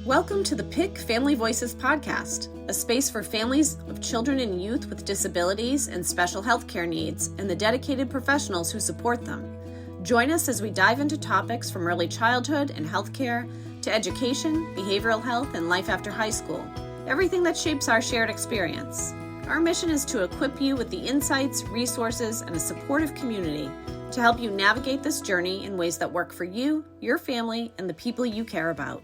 Welcome to the PIC Family Voices podcast, a space for families of children and youth with disabilities and special healthcare needs and the dedicated professionals who support them. Join us as we dive into topics from early childhood and healthcare to education, behavioral health, and life after high school, everything that shapes our shared experience. Our mission is to equip you with the insights, resources, and a supportive community to help you navigate this journey in ways that work for you, your family, and the people you care about.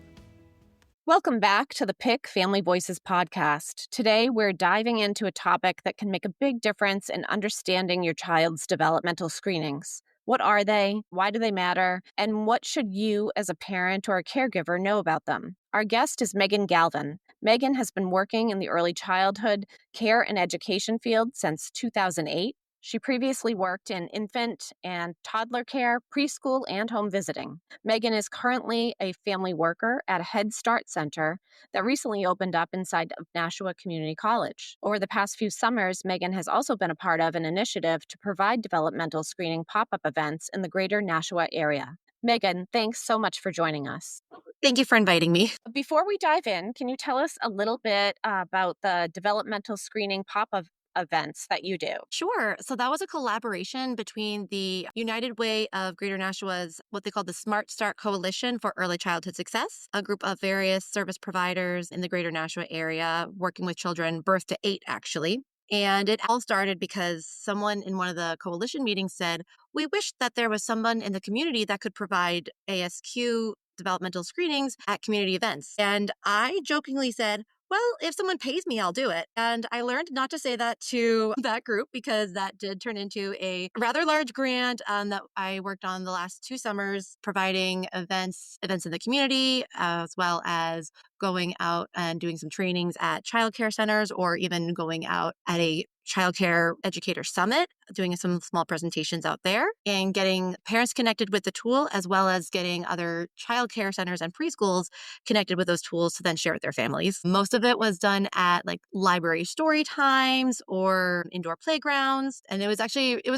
Welcome back to the PIC Family Voices podcast. Today, we're diving into a topic that can make a big difference in understanding your child's developmental screenings. What are they? Why do they matter? And what should you as a parent or a caregiver know about them? Our guest is Meagan Galvin. Meagan has been working in the early childhood care and education field since 2008. She previously worked in infant and toddler care, preschool, and home visiting. Meagan is currently a family worker at a Head Start center that recently opened up inside of Nashua Community College. Over the past few summers, Meagan has also been a part of an initiative to provide developmental screening pop-up events in the greater Nashua area. Meagan, thanks so much for joining us. Thank you for inviting me. Before we dive in, can you tell us a little bit about the developmental screening pop-up events that you do? Sure. So that was a collaboration between the United Way of Greater Nashua's what they call the Smart Start Coalition for Early Childhood Success, a group of various service providers in the Greater Nashua area working with children birth to 8, actually. And it all started because someone in one of the coalition meetings said, we wish that there was someone in the community that could provide ASQ developmental screenings at community events. And I jokingly said, well, if someone pays me, I'll do it. And I learned not to say that to that group because that did turn into a rather large grant that I worked on the last 2 summers, providing events in the community, as well as going out and doing some trainings at childcare centers or even going out at a childcare educator summit, doing some small presentations out there and getting parents connected with the tool, as well as getting other childcare centers and preschools connected with those tools to then share with their families. Most of it was done at like library story times or indoor playgrounds. And it was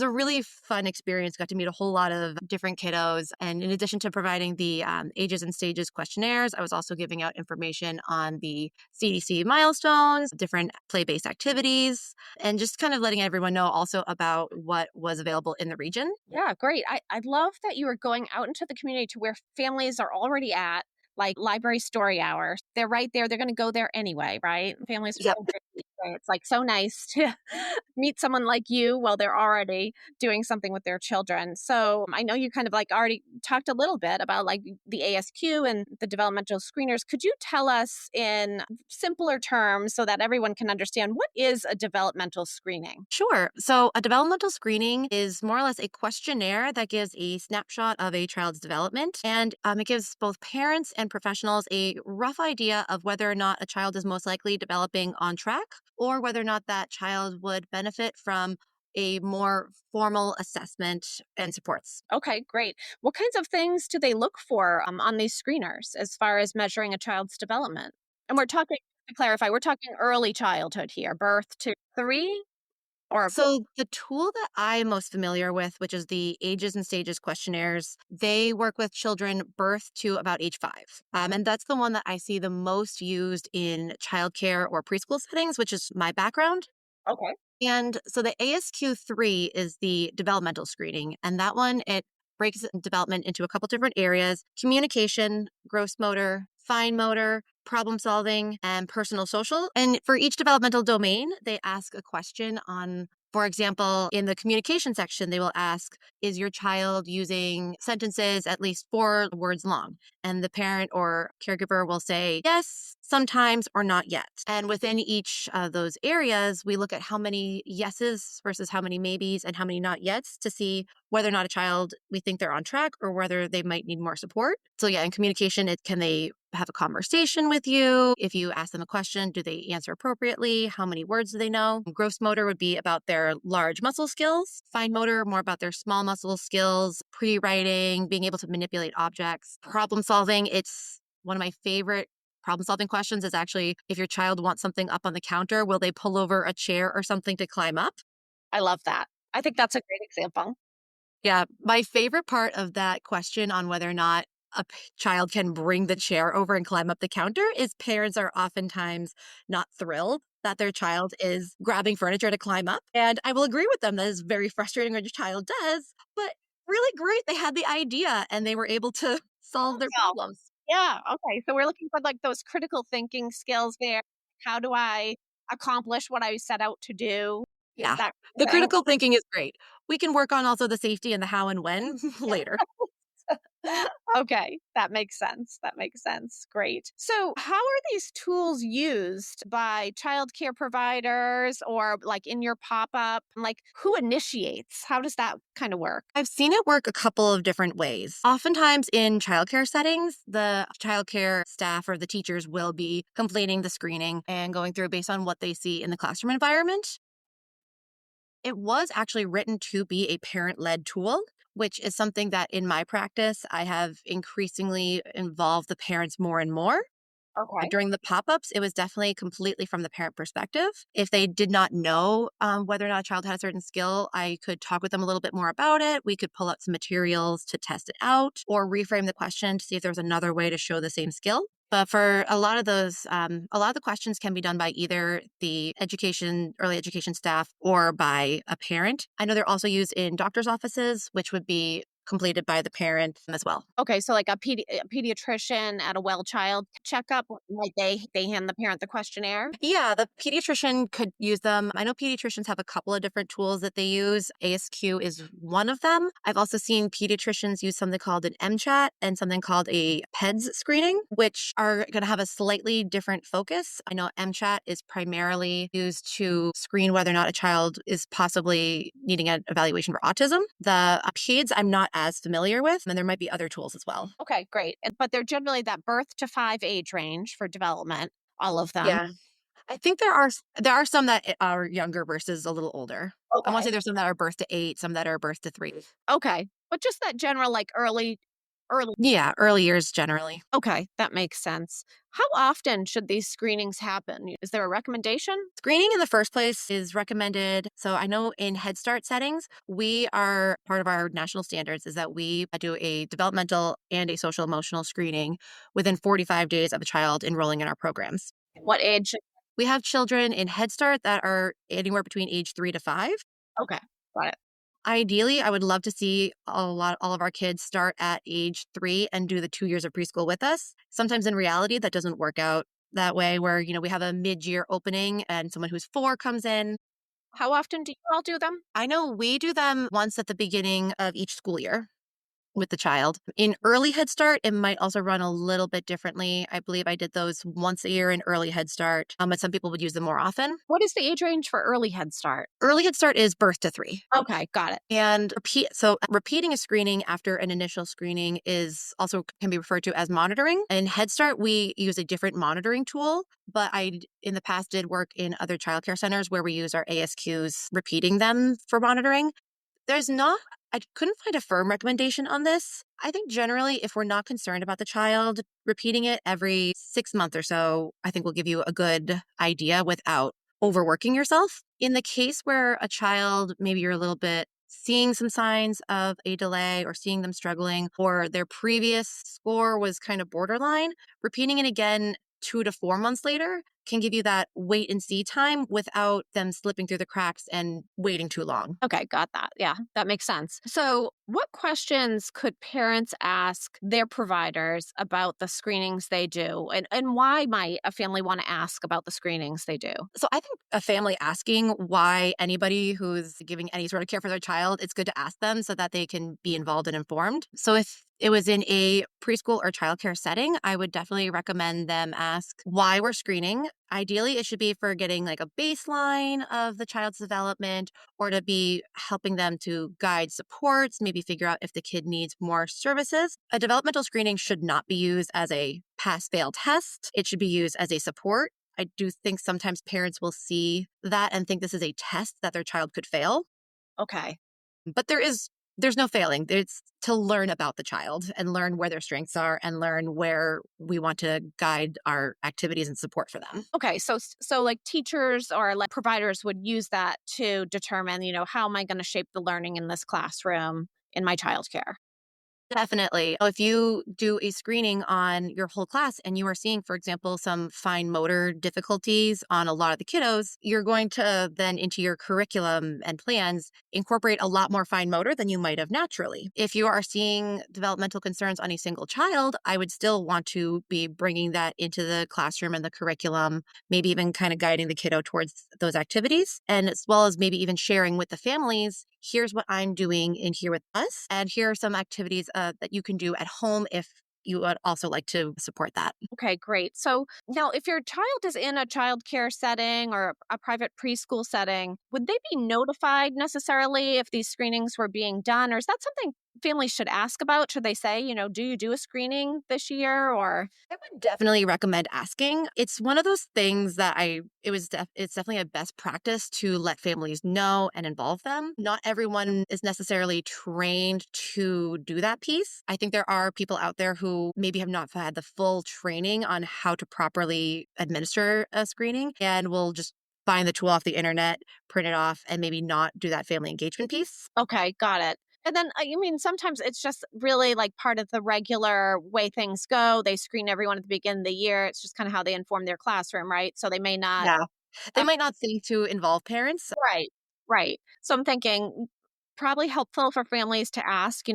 a really fun experience. Got to meet a whole lot of different kiddos. And in addition to providing the ages and stages questionnaires, I was also giving out information on the CDC milestones, different play-based activities, and just kind of letting everyone know also about what was available in the region. Yeah, great. I love that you are going out into the community to where families are already at, like library story hour. They're right there. They're going to go there anyway, right? Families are Yep. so busy. It's like so nice to meet someone like you while they're already doing something with their children. So I know you kind of like already talked a little bit about like the ASQ and the developmental screeners. Could you tell us in simpler terms so that everyone can understand what is a developmental screening? Sure. So a developmental screening is more or less a questionnaire that gives a snapshot of a child's development. And it gives both parents and professionals a rough idea of whether or not a child is most likely developing on track or whether or not that child would benefit from a more formal assessment and supports. Okay, great. What kinds of things do they look for on these screeners as far as measuring a child's development? And we're talking, to clarify, we're talking early childhood here, birth to 3 or So the tool that I'm most familiar with, which is the ages and stages questionnaires, they work with children birth to about age 5. And that's the one that I see the most used in childcare or preschool settings, which is my background. okay. And so the ASQ3 is the developmental screening. And that one, it breaks development into a couple different areas: communication, gross motor, fine motor, problem solving, and personal social. And for each developmental domain, they ask a question on, for example, in the communication section, they will ask, is your child using sentences at least 4 words long? And the parent or caregiver will say, yes, sometimes, or not yet. And within each of those areas, we look at how many yeses versus how many maybes and how many not yets to see whether or not a child, we think they're on track or whether they might need more support. So yeah, in communication, can they have a conversation with you? If you ask them a question, do they answer appropriately? How many words do they know? Gross motor would be about their large muscle skills. Fine motor, more about their small muscle skills, pre-writing, being able to manipulate objects. Problem solving, it's one of my favorite problem solving questions is actually, if your child wants something up on the counter, will they pull over a chair or something to climb up? I love that. I think that's a great example. Yeah, my favorite part of that question on whether or not child can bring the chair over and climb up the counter is parents are oftentimes not thrilled that their child is grabbing furniture to climb up. And I will agree with them that is very frustrating when your child does, but really great. They had the idea and they were able to solve their Well, problems. yeah, okay, so we're looking for, like, those critical thinking skills there. How do I accomplish what I set out to do? Yeah. That The thing. critical thinking is great. We can work on also the safety and the how and when later. Okay, that makes sense, that makes sense, great. So, how are these tools used by childcare providers or, like, in your pop-up? Like, who initiates? How does that kinda work? I've seen it work a couple of different ways. Oftentimes in childcare settings, the childcare staff or the teachers will be completing the screening and going through based on what they see in the classroom environment. It was actually written to be a parent led tool, which is something that in my practice, I have increasingly involved the parents more and more. Okay. During the pop-ups, it was definitely completely from the parent perspective. If they did not know whether or not a child had a certain skill, I could talk with them a little bit more about it. We could pull up some materials to test it out or reframe the question to see if there was another way to show the same skill. But for a lot of those, a lot of the questions can be done by either the early education staff or by a parent. I know they're also used in doctor's offices, which would be completed by the parent as well. Okay, so like a pediatrician at a well child checkup, like they hand the parent the questionnaire? Yeah, the pediatrician could use them. I know pediatricians have a couple of different tools that they use. ASQ is one of them. I've also seen pediatricians use something called an MChat and something called a PEDS screening, which are going to have a slightly different focus. I know MChat is primarily used to screen whether or not a child is possibly needing an evaluation for autism. The PEDS I'm not as familiar with, and there might be other tools as well. Okay, great. But they're generally that birth to 5 age range for development, all of them. Yeah. I think there are some that are younger versus a little older. I wanna say Okay. there's some that are birth to 8, some that are birth to 3. Okay. But just that general, like, early. Yeah, early years generally. Okay, that makes sense. How often should these screenings happen? Is there a recommendation? Screening in the first place is recommended. So I know in Head Start settings, we are part of our national standards is that we do a developmental and a social emotional screening within 45 days of a child enrolling in our programs. What age? We have children in Head Start that are anywhere between age 3 to 5. Okay, got it. Ideally, I would love to see all of our kids start at age 3 and do the 2 years of preschool with us. Sometimes in reality, that doesn't work out that way where, we have a mid-year opening and someone who's 4 comes in. How often do you all do them? I know we do them once at the beginning of each school year with the child. In early Head Start, it might also run a little bit differently. I believe I did those once a year in early Head Start, but some people would use them more often. What is the age range for early Head Start? Early Head Start is birth to 3. Okay, got it. And repeating a screening after an initial screening is also can be referred to as monitoring. In Head Start, we use a different monitoring tool, but I in the past did work in other childcare centers where we use our ASQs, repeating them for monitoring. I couldn't find a firm recommendation on this. I think generally, if we're not concerned about the child, repeating it every 6 months or so, I think will give you a good idea without overworking yourself. In the case where a child, maybe you're a little bit seeing some signs of a delay or seeing them struggling, or their previous score was kind of borderline, repeating it again 2 to 4 months later can give you that wait and see time without them slipping through the cracks and waiting too long. Okay, got that. Yeah, that makes sense. So, what questions could parents ask their providers about the screenings they do? And why might a family want to ask about the screenings they do? So I think a family asking why anybody who's giving any sort of care for their child, it's good to ask them so that they can be involved and informed. So if it was in a preschool or childcare setting, I would definitely recommend them ask why we're screening. Ideally, it should be for getting like a baseline of the child's development or to be helping them to guide supports, maybe figure out if the kid needs more services. A developmental screening should not be used as a pass-fail test. It should be used as a support. I do think sometimes parents will see that and think this is a test that their child could fail, Okay. but there's no failing. It's to learn about the child and learn where their strengths are and learn where we want to guide our activities and support for them. Okay, so like teachers or like providers would use that to determine, how am I going to shape the learning in this classroom in my childcare? Definitely. If you do a screening on your whole class and you are seeing, for example, some fine motor difficulties on a lot of the kiddos, you're going to then into your curriculum and plans incorporate a lot more fine motor than you might have naturally. If you are seeing developmental concerns on a single child, I would still want to be bringing that into the classroom and the curriculum, maybe even kind of guiding the kiddo towards those activities, and as well as maybe even sharing with the families, here's what I'm doing in here with us, and here are some activities that you can do at home if you would also like to support that. Okay, great. So now, if your child is in a childcare setting or a private preschool setting, would they be notified necessarily if these screenings were being done? Or is that something families should ask about? Should they say, do you do a screening this year? Or, I would definitely recommend asking. It's one of those things that it's definitely a best practice to let families know and involve them. Not everyone is necessarily trained to do that piece. I think there are people out there who maybe have not had the full training on how to properly administer a screening and will just find the tool off the internet, print it off, and maybe not do that family engagement piece. okay, got it. And then, sometimes it's just really like part of the regular way things go. They screen everyone at the beginning of the year. It's just kind of how they inform their classroom, right? So they may not. Yeah. They might not think to involve parents. Right, right. So I'm thinking probably helpful for families to ask,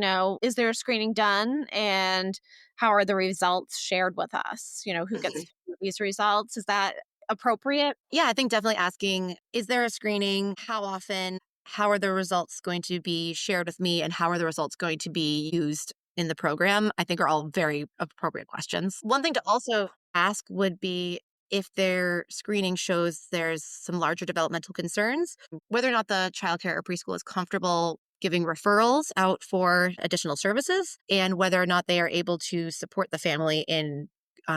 is there a screening done and how are the results shared with us? Who gets Mhm. to view these results? Is that appropriate? Yeah, I think definitely asking, is there a screening? How often? How are the results going to be shared with me? And how are the results going to be used in the program? I think are all very appropriate questions. One thing to also ask would be if their screening shows there's some larger developmental concerns, whether or not the childcare or preschool is comfortable giving referrals out for additional services, and whether or not they are able to support the family in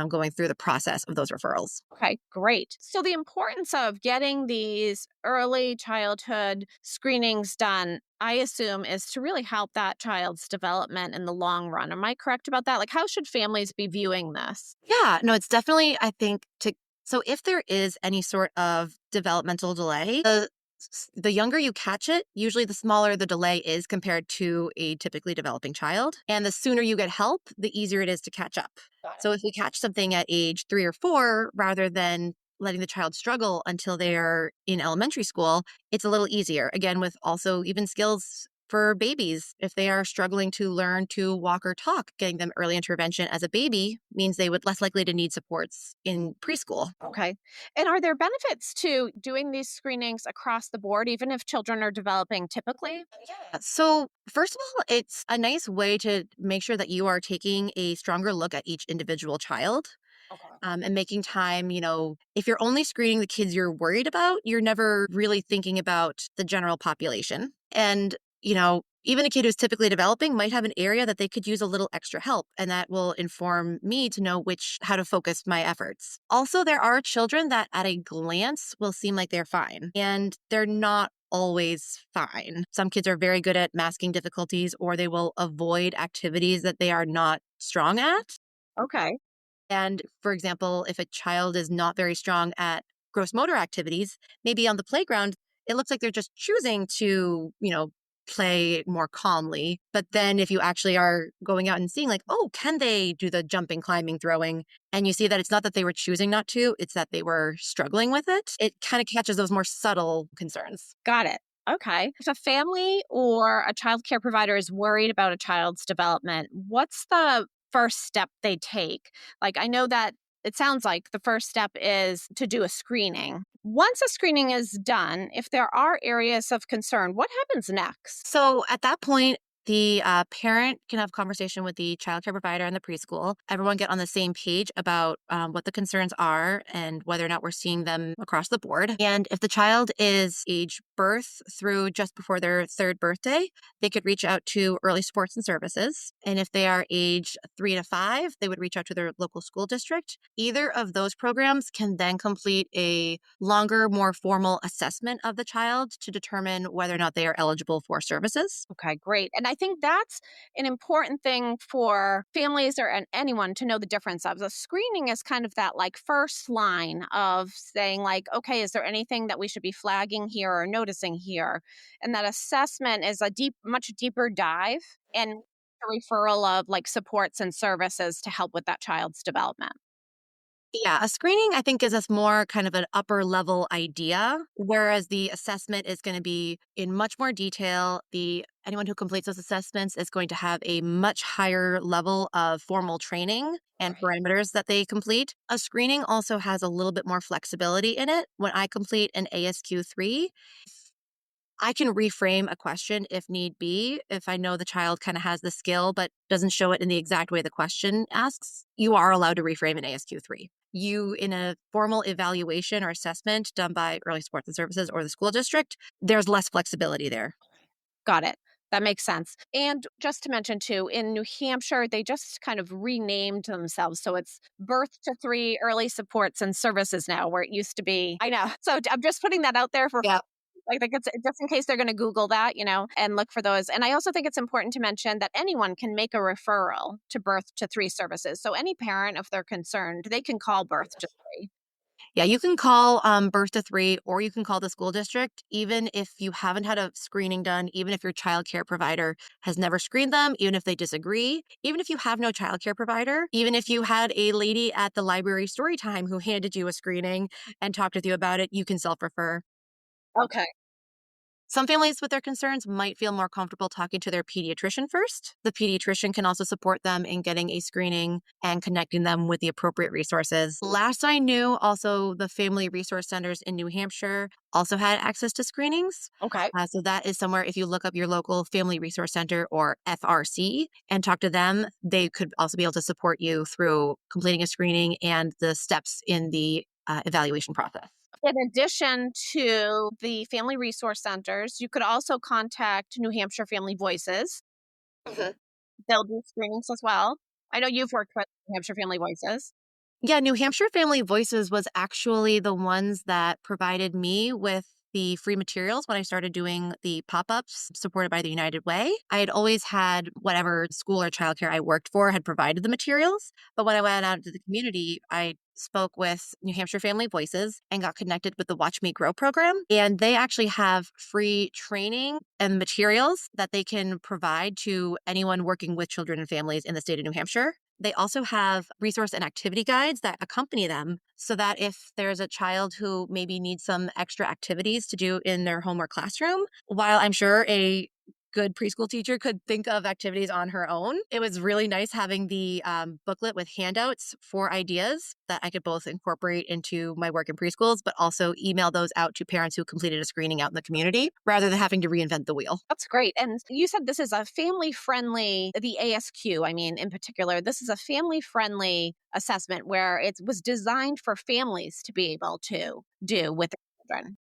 going through the process of those referrals. Okay, great. So the importance of getting these early childhood screenings done, I assume, is to really help that child's development in the long run. Am I correct about that? Like, how should families be viewing this? Yeah, no, it's definitely, I think, so if there is any sort of developmental delay, the younger you catch it, usually the smaller the delay is compared to a typically developing child. And the sooner you get help, the easier it is to catch up. Got it. So if we catch something at age 3 or 4, rather than letting the child struggle until they're in elementary school, it's a little easier. Again, with also even skills for babies, if they are struggling to learn to walk or talk, getting them early intervention as a baby means they would less likely to need supports in preschool. Okay. And are there benefits to doing these screenings across the board, even if children are developing typically? So, first of all, it's a nice way to make sure that you are taking a stronger look at each individual child, Okay. and making time. If you're only screening the kids you're worried about, you're never really thinking about the general population. And, even a kid who's typically developing might have an area that they could use a little extra help, and that will inform me to know how to focus my efforts. Also, there are children that at a glance will seem like they're fine, and they're not always fine. Some kids are very good at masking difficulties, or they will avoid activities that they are not strong at. Okay. And for example, if a child is not very strong at gross motor activities, maybe on the playground, it looks like they're just choosing to, play more calmly. But then if you actually are going out and seeing, like, oh, can they do the jumping, climbing, throwing? And you see that it's not that they were choosing not to, it's that they were struggling with it. It kind of catches those more subtle concerns. Got it. Okay. If a family or a child care provider is worried about a child's development, what's the first step they take? Like, I know that it sounds like the first step is to do a screening. Once a screening is done, if there are areas of concern, what happens next? So at that point, the parent can have conversation with the childcare provider and the preschool. Everyone get on the same page about what the concerns are and whether or not we're seeing them across the board. And if the child is age birth through just before their third birthday, they could reach out to early supports and services. And if they are age 3 to 5, they would reach out to their local school district. Either of those programs can then complete a longer, more formal assessment of the child to determine whether or not they are eligible for services. Okay, great. And I think that's an important thing for families or anyone to know the difference of. The screening is kind of that like first line of saying like, okay, is there anything that we should be flagging here or noticing here? And that assessment is a much deeper dive and the referral of like supports and services to help with that child's development. Yeah, a screening I think gives us more kind of an upper level idea, whereas the assessment is going to be in much more detail. The anyone who completes those assessments is going to have a much higher level of formal training and Right. parameters that they complete. A screening also has a little bit more flexibility in it. When I complete an ASQ3, I can reframe a question if need be. If I know the child kind of has the skill but doesn't show it in the exact way the question asks, you are allowed to reframe an ASQ3. You, in a formal evaluation or assessment done by Early Supports and Services or the school district, there's less flexibility there. Got it. That makes sense. And just to mention too, in New Hampshire, they just kind of renamed themselves. So it's Birth to Three Early Supports and Services now, where it used to be. I know. So I'm just putting that out there for Yeah. I think it's just in case they're going to Google that, and look for those. And I also think it's important to mention that anyone can make a referral to Birth to Three services. So any parent, if they're concerned, they can call Birth to Three. Yeah, you can call Birth to Three or you can call the school district, even if you haven't had a screening done, even if your child care provider has never screened them, even if they disagree, even if you have no child care provider, even if you had a lady at the library story time who handed you a screening and talked with you about it, you can self refer. Okay. Some families with their concerns might feel more comfortable talking to their pediatrician first. The pediatrician can also support them in getting a screening and connecting them with the appropriate resources. Last I knew, also the family resource centers in New Hampshire also had access to screenings. Okay. So that is somewhere, if you look up your local family resource center or FRC and talk to them, they could also be able to support you through completing a screening and the steps in the evaluation process. In addition to the family resource centers, you could also contact New Hampshire Family Voices. They'll do screenings as well. I know you've worked with New Hampshire Family Voices. Yeah, New Hampshire Family Voices was actually the ones that provided me with the free materials when I started doing the pop-ups supported by the United Way. I had always had whatever school or childcare I worked for had provided the materials, but when I went out into the community, I spoke with New Hampshire Family Voices and got connected with the Watch Me Grow program. And they actually have free training and materials that they can provide to anyone working with children and families in the state of New Hampshire. They also have resource and activity guides that accompany them so that if there's a child who maybe needs some extra activities to do in their home or classroom, while I'm sure a good preschool teacher could think of activities on her own, it was really nice having the booklet with handouts for ideas that I could both incorporate into my work in preschools, but also email those out to parents who completed a screening out in the community rather than having to reinvent the wheel. That's great. And you said this is a family friendly, the ASQ, I mean, in particular, this is a family friendly assessment where it was designed for families to be able to do with their children.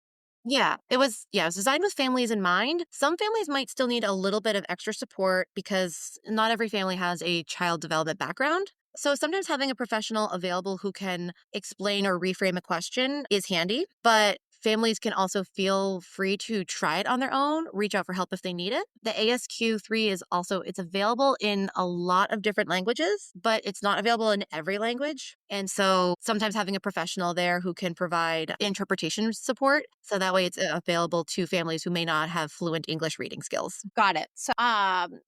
It was designed with families in mind. Some families might still need a little bit of extra support because not every family has a child development background. So sometimes having a professional available who can explain or reframe a question is handy, but families can also feel free to try it on their own, reach out for help if they need it. The ASQ3 is also it's available in a lot of different languages, but it's not available in every language. And so sometimes having a professional there who can provide interpretation support so that way it's available to families who may not have fluent English reading skills. Got it. So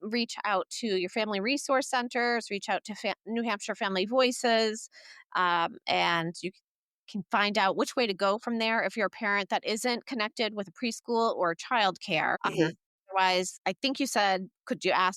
reach out to your family resource centers, reach out to New Hampshire Family Voices, and you can find out which way to go from there if you're a parent that isn't connected with a preschool or childcare. Otherwise, I think you said,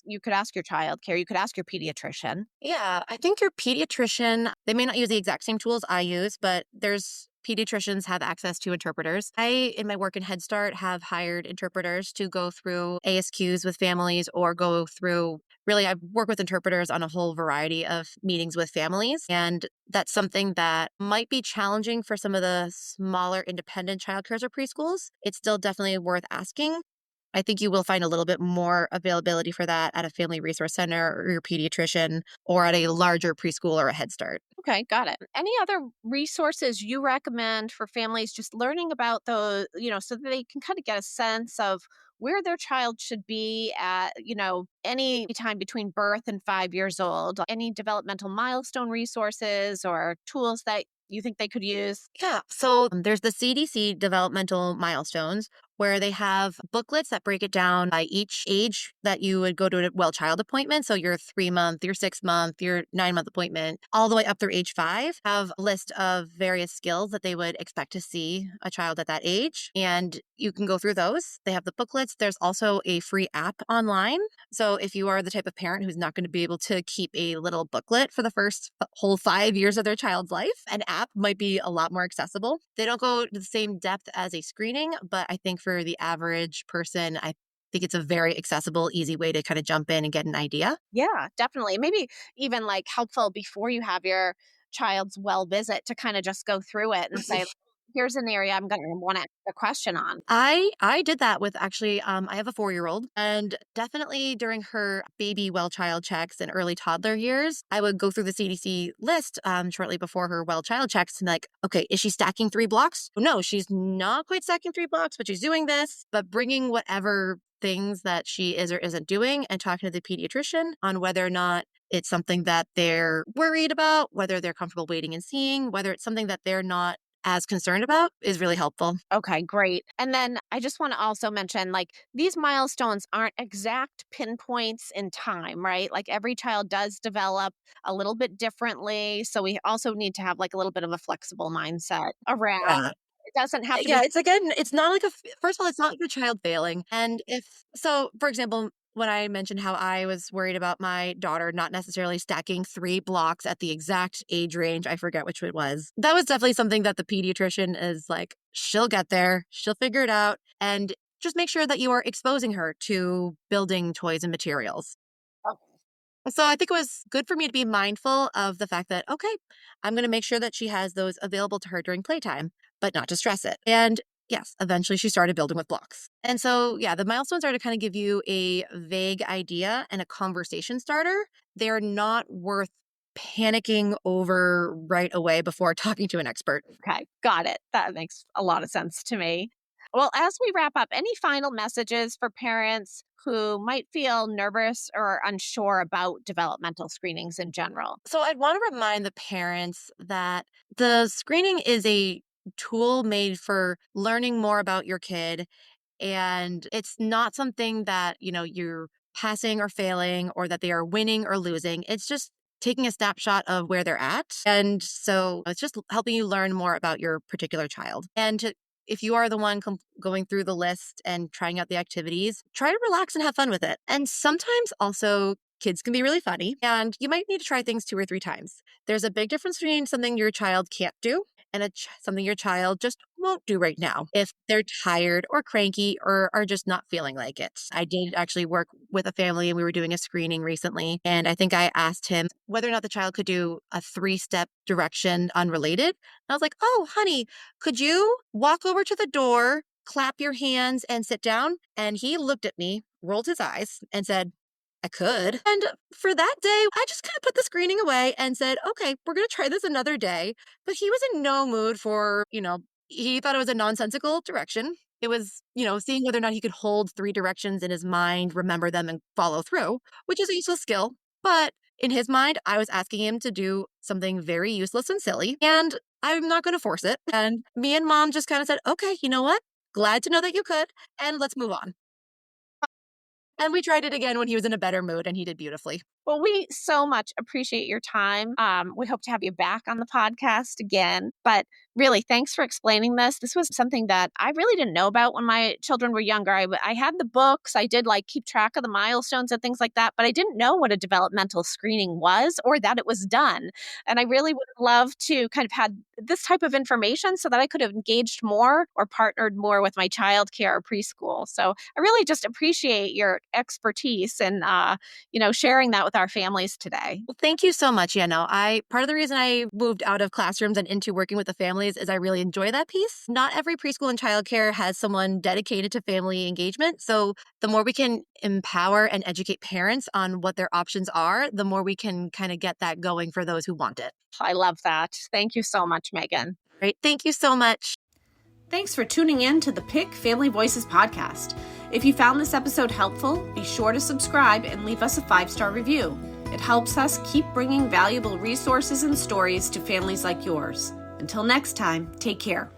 you could ask your childcare, you could ask your pediatrician. Yeah, I think your pediatrician, they may not use the exact same tools I use, but there's pediatricians have access to interpreters. I, in my work in Head Start, have hired interpreters to go through ASQs with families or go through, really, I've worked with interpreters on a whole variety of meetings with families. And that's something that might be challenging for some of the smaller independent childcares or preschools. It's still definitely worth asking. I think you will find a little bit more availability for that at a family resource center or your pediatrician or at a larger preschool or a Head Start. Okay, got it. Any other resources you recommend for families just learning about those, so that they can kind of get a sense of where their child should be at, any time between birth and 5 years old? Any developmental milestone resources or tools that you think they could use? Yeah. So there's the CDC developmental milestones, where they have booklets that break it down by each age that you would go to a well child appointment. So your 3-month, your 6-month, your 9-month appointment, all the way up through age 5, have a list of various skills that they would expect to see a child at that age. And you can go through those. They have the booklets. There's also a free app online. So if you are the type of parent who's not going to be able to keep a little booklet for the first whole 5 years of their child's life, an app might be a lot more accessible. They don't go to the same depth as a screening, but I think for the average person, I think it's a very accessible, easy way to kind of jump in and get an idea. Yeah, definitely. Maybe even like helpful before you have your child's well visit to kind of just go through it and say, here's an area I'm going to want to ask a question on. I did that with actually, I have a 4-year-old, and definitely during her baby well child checks and early toddler years, I would go through the CDC list shortly before her well child checks and like, okay, is she stacking 3 blocks? No, she's not quite stacking 3 blocks, but she's doing this, but bringing whatever things that she is or isn't doing and talking to the pediatrician on whether or not it's something that they're worried about, whether they're comfortable waiting and seeing, whether it's something that they're not as concerned about is really helpful. Okay, great. And then I just want to also mention like these milestones aren't exact pinpoints in time, right? Like every child does develop a little bit differently. So we also need to have like a little bit of a flexible mindset around. Yeah. It doesn't have to Yeah, be. it's again, it's not like first of all, it's not like your child failing. And for example, when I mentioned how I was worried about my daughter not necessarily stacking 3 blocks at the exact age range, I forget which it was. That was definitely something that the pediatrician is like, she'll get there, she'll figure it out. And just make sure that you are exposing her to building toys and materials. So I think it was good for me to be mindful of the fact that, okay, I'm going to make sure that she has those available to her during playtime, but not to stress it. And yes, eventually she started building with blocks. And so, yeah, the milestones are to kind of give you a vague idea and a conversation starter. They're not worth panicking over right away before talking to an expert. Okay, got it. That makes a lot of sense to me. Well, as we wrap up, any final messages for parents who might feel nervous or unsure about developmental screenings in general? So I'd want to remind the parents that the screening is a tool made for learning more about your kid, and it's not something that, you're passing or failing or that they are winning or losing. It's just taking a snapshot of where they're at. And so it's just helping you learn more about your particular child. And if you are the one going through the list and trying out the activities, try to relax and have fun with it. And sometimes also kids can be really funny, and you might need to try things 2 or 3 times. There's a big difference between something your child can't do and something your child just won't do right now if they're tired or cranky or are just not feeling like it. I did actually work with a family and we were doing a screening recently, and I think I asked him whether or not the child could do a 3-step direction unrelated. And I was like, oh, honey, could you walk over to the door, clap your hands, and sit down? And he looked at me, rolled his eyes, and said, I could. And for that day, I just kind of put the screening away and said, okay, we're going to try this another day. But he was in no mood for, he thought it was a nonsensical direction. It was, seeing whether or not he could hold 3 directions in his mind, remember them, and follow through, which is a useful skill. But in his mind, I was asking him to do something very useless and silly, and I'm not going to force it. And me and mom just kind of said, okay, you know what? Glad to know that you could, and let's move on. And we tried it again when he was in a better mood, and he did beautifully. Well, we so much appreciate your time. We hope to have you back on the podcast again. But really, thanks for explaining this. This was something that I really didn't know about when my children were younger. I had the books. I did keep track of the milestones and things like that, but I didn't know what a developmental screening was or that it was done. And I really would love to kind of had this type of information so that I could have engaged more or partnered more with my childcare or preschool. So I really just appreciate your expertise and sharing that with our families today. Well, thank you so much. Part of the reason I moved out of classrooms and into working with the families is I really enjoy that piece. Not every preschool and childcare has someone dedicated to family engagement. So the more we can empower and educate parents on what their options are, the more we can kind of get that going for those who want it. I love that. Thank you so much, Meagan. Great. Thank you so much. Thanks for tuning in to the PIC Family Voices podcast. If you found this episode helpful, be sure to subscribe and leave us a 5-star review. It helps us keep bringing valuable resources and stories to families like yours. Until next time, take care.